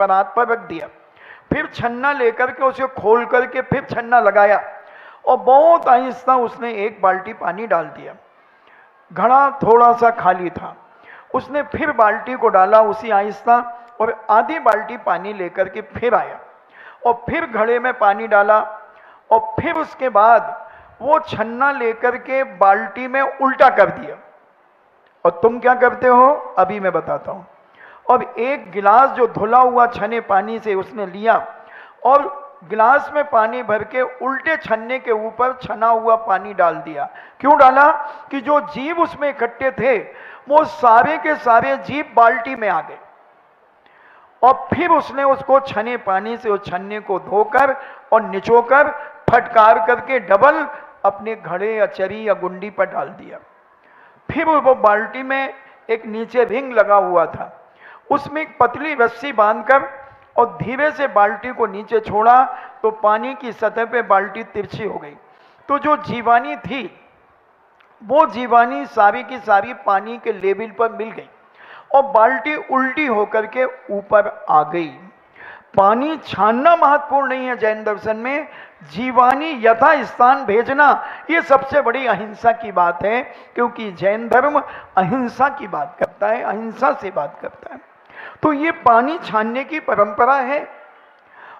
परात पर रख दिया, फिर छन्ना लेकर के उसे खोल करके फिर छन्ना लगाया और बहुत आहिस्ता उसने 1 बाल्टी पानी डाल दिया। घड़ा थोड़ा सा खाली था, उसने फिर बाल्टी को डाला उसी आहिस्ता और आधी बाल्टी पानी लेकर के फिर आया और फिर घड़े में पानी डाला और फिर उसके बाद वो छन्ना लेकर के बाल्टी में उल्टा कर दिया। और तुम क्या करते हो अभी मैं बताता हूं। और 1 गिलास जो धुला हुआ छने पानी से उसने लिया और गिलास में पानी भर के उल्टे छन्ने के ऊपर छना हुआ पानी डाल दिया। क्यों डाला? कि जो जीव उसमें इकट्ठे थे वो सारे के सारे जीव बाल्टी में आ गए और फिर उसने उसको छने पानी से उस छन्ने को धोकर और निचोकर फटकार करके डबल अपने घड़े या चरी या गुंडी पर डाल दिया। फिर वो बाल्टी में एक नीचे रिंग लगा हुआ था, उसमें एक पतली रस्सी बांधकर और धीरे से बाल्टी को नीचे छोड़ा तो पानी की सतह पे बाल्टी तिरछी हो गई। तो जो जीवानी थी वो जीवानी सारी की सारी पानी के लेवल पर मिल गई और बाल्टी उल्टी होकर के ऊपर आ गई। पानी छानना महत्वपूर्ण नहीं है जैन दर्शन में, जीवानी यथा स्थान भेजना ये सबसे बड़ी अहिंसा की बात है, क्योंकि जैन धर्म अहिंसा की बात करता है, अहिंसा से बात करता है। तो ये पानी छानने की परंपरा है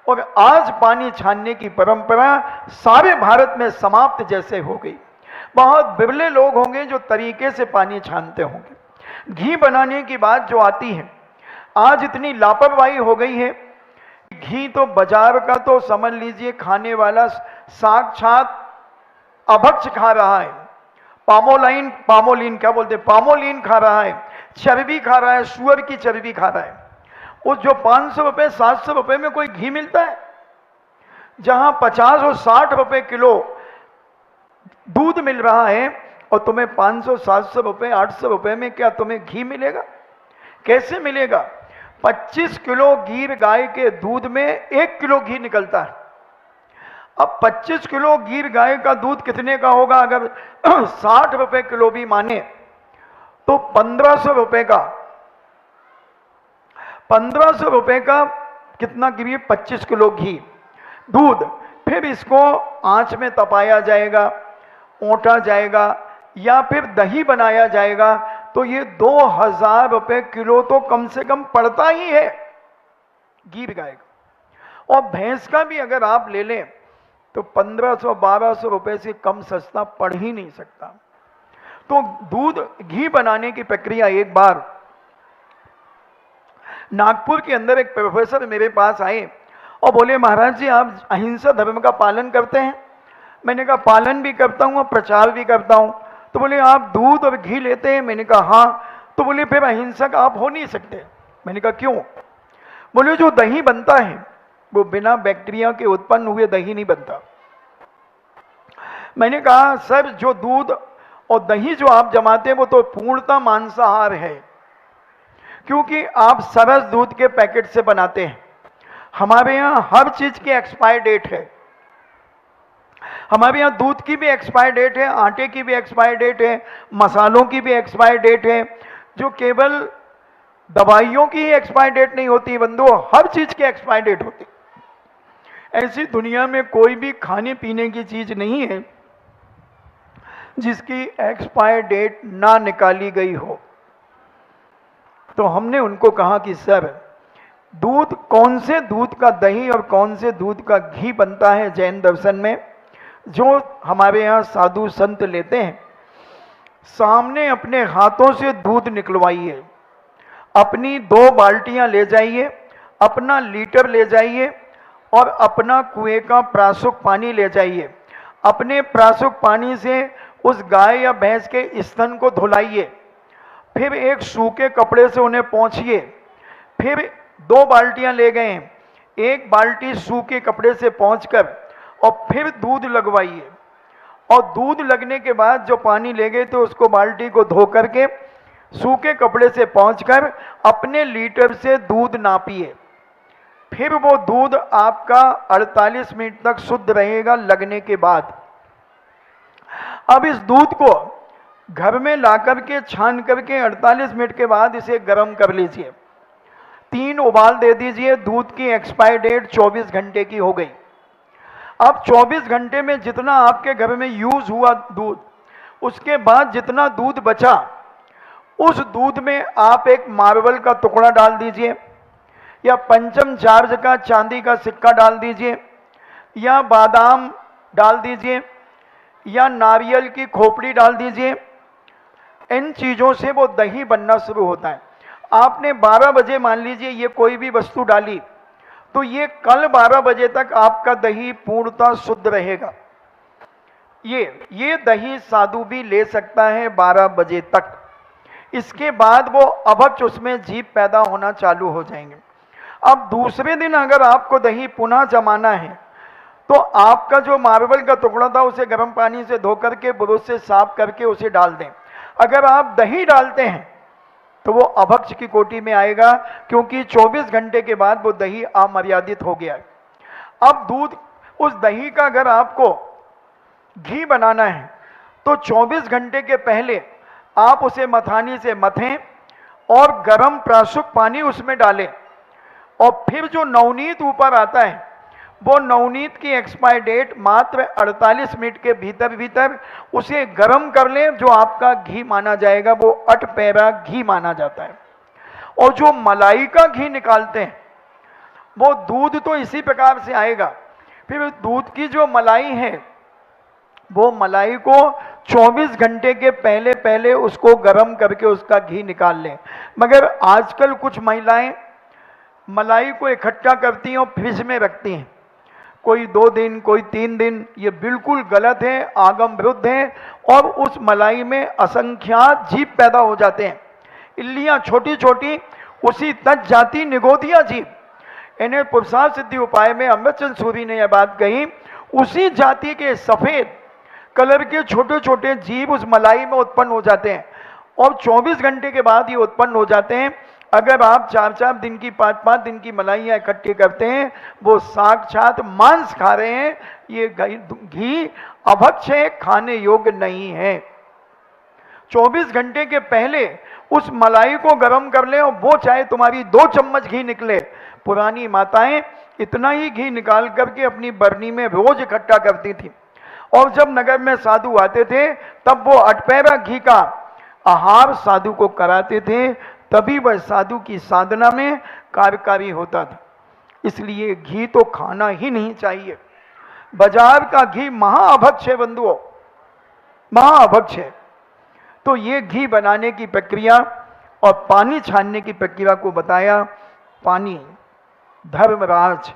और आज पानी छानने की परंपरा सारे भारत में समाप्त जैसे हो गई। बहुत बिरले लोग होंगे जो तरीके से पानी छानते होंगे। घी बनाने की बात जो आती है, आज इतनी लापरवाही हो गई है। घी तो बाजार का तो समझ लीजिए खाने वाला साक्षात अभक्ष खा रहा है, पामोलिन क्या बोलते हैं, पामोलिन खा रहा है, चर्बी खा रहा है, सुअर की चर्बी खा रहा है। उस जो 500 रुपए 700 रुपए में कोई घी मिलता है, जहां 50 और 60 रुपए किलो दूध मिल रहा है और तुम्हें 500 700 रुपए 800 रुपए में क्या तुम्हें घी मिलेगा? कैसे मिलेगा? 25 किलो गिर गाय के दूध में 1 किलो घी निकलता है। अब 25 किलो गिर गाय का दूध कितने का होगा? अगर 60 रुपए किलो भी माने तो 1500 रुपए का, 1500 रुपए का कितना गिरी? 25 किलो घी दूध। फिर इसको आंच में तपाया जाएगा, ओंटा जाएगा या फिर दही बनाया जाएगा, तो ये 2000 रुपए किलो तो कम से कम पड़ता ही है गिर गाय का। और भैंस का भी अगर आप ले लें तो 1500-1200 रुपए से कम सस्ता पड़ ही नहीं सकता। तो दूध घी बनाने की प्रक्रिया, एक बार नागपुर के अंदर एक प्रोफेसर मेरे पास आए और बोले, महाराज जी आप अहिंसा धर्म का पालन करते हैं? मैंने कहा पालन भी करता हूं और प्रचार भी करता हूं। तो बोले आप दूध और घी लेते हैं? मैंने कहा हाँ। तो बोले फिर अहिंसक आप हो नहीं सकते। मैंने कहा क्यों? बोले जो दही बनता है वो बिना बैक्टीरिया के उत्पन्न हुए दही नहीं बनता। मैंने कहा सर जो दूध और दही जो आप जमाते हैं वो तो पूर्णतः मांसाहार है, क्योंकि आप सरस दूध के पैकेट से बनाते हैं। हमारे यहाँ हर चीज की एक्सपायर डेट है, हमारे यहाँ दूध की भी एक्सपायर डेट है, आटे की भी एक्सपायर डेट है, मसालों की भी एक्सपायर डेट है। जो केवल दवाइयों की ही एक्सपायर डेट नहीं होती बंधु, हर चीज की एक्सपायर डेट होती। ऐसी दुनिया में कोई भी खाने पीने की चीज नहीं है जिसकी एक्सपायर डेट ना निकाली गई हो। तो हमने उनको कहा कि सर दूध, कौन से दूध का दही और कौन से दूध का घी बनता है जैन दर्शन में, जो हमारे यहाँ साधु संत लेते हैं, सामने अपने हाथों से दूध निकलवाइए, अपनी 2 बाल्टियां ले जाइए, अपना लीटर ले जाइए और अपना कुएं का प्रासुक पानी ले जाइए। अपने प्रासुक पानी से उस गाय या भैंस के स्तन को धुलाइए, फिर एक सूखे कपड़े से उन्हें पोंछिए। फिर 2 बाल्टियां ले गए, 1 बाल्टी सूखे कपड़े से पोंछकर और फिर दूध लगवाइए। और दूध लगने के बाद जो पानी ले गए तो उसको बाल्टी को धो करके सूखे कपड़े से पोंछकर अपने लीटर से दूध नापिए। फिर वो दूध आपका 48 मिनट तक शुद्ध रहेगा लगने के बाद। अब इस दूध को घर में ला करके छान करके 48 मिनट के बाद इसे गर्म कर लीजिए। 3 उबाल दे दीजिए, दूध की एक्सपायर डेट 24 घंटे की हो गई। अब 24 घंटे में जितना आपके घर में यूज हुआ दूध, उसके बाद जितना दूध बचा, उस दूध में आप एक मार्बल का टुकड़ा डाल दीजिए, या पंचम चार्ज का चांदी का सिक्का डाल दीजिए, या बादाम डाल दीजिए, या नारियल की खोपड़ी डाल दीजिए। इन चीज़ों से वो दही बनना शुरू होता है। आपने 12 बजे मान लीजिए ये कोई भी वस्तु डाली, तो ये कल 12 बजे तक आपका दही पूर्णतः शुद्ध रहेगा। ये दही साधु भी ले सकता है 12 बजे तक। इसके बाद वो अभक्ष उसमें जीभ पैदा होना चालू हो जाएंगे। अब दूसरे दिन अगर आपको दही पुनः जमाना है, तो आपका जो मार्बल का टुकड़ा था उसे गर्म पानी से धो करके ब्रश से साफ करके उसे डाल दें। अगर आप दही डालते हैं तो वो अभक्ष की कोटि में आएगा, क्योंकि 24 घंटे के बाद वो दही अमर्यादित हो गया है। अब दूध, उस दही का अगर आपको घी बनाना है तो 24 घंटे के पहले आप उसे मथानी से मथें और गर्म प्राशुक पानी उसमें डालें, और फिर जो नवनीत ऊपर आता है वो नवनीत की एक्सपायर डेट मात्र 48 मिनट के भीतर भीतर उसे गर्म कर लें। जो आपका घी माना जाएगा वो 8 पैरा घी माना जाता है। और जो मलाई का घी निकालते हैं वो दूध तो इसी प्रकार से आएगा, फिर दूध की जो मलाई है वो मलाई को 24 घंटे के पहले पहले उसको गर्म करके उसका घी निकाल लें। मगर आजकल कुछ महिलाएं मलाई को इकट्ठा करती हैं और फ्रिज में रखती हैं, कोई 2 दिन कोई 3 दिन। ये बिल्कुल गलत है, आगम विरुद्ध है, और उस मलाई में असंख्यात जीभ पैदा हो जाते हैं। इल्लियां छोटी छोटी, उसी तज जाति निगोदिया जीभ। इन्हें पुरुषार्थ सिद्धि उपाय में अमृतचंद सूरी ने यह बात कही, उसी जाति के सफेद कलर के छोटे छोटे जीभ उस मलाई में उत्पन्न हो जाते हैं, और 24 घंटे के बाद ये उत्पन्न हो जाते हैं। अगर आप 4-4 दिन की 5-5 दिन की मलाइयाँ इकट्ठी करते हैं, वो साक्षात मांस खा रहे हैं। ये घी अभक्ष है, खाने योग्य नहीं है। 24 घंटे के पहले उस मलाई को गर्म कर लें, और वो चाहे तुम्हारी 2 चम्मच घी निकले। पुरानी माताएं इतना ही घी निकाल करके अपनी बरनी में रोज इकट्ठा करती थी, और जब नगर में साधु आते थे तब वो 8 पैरा घी का आहार साधु को कराते थे, तभी वह साधु की साधना में कार्यकारी होता था। इसलिए घी तो खाना ही नहीं चाहिए। बाजार का घी महाअभक्ष है बंधुओं, महाअभक्ष है। तो ये घी बनाने की प्रक्रिया और पानी छानने की प्रक्रिया को बताया। पानी धर्मराज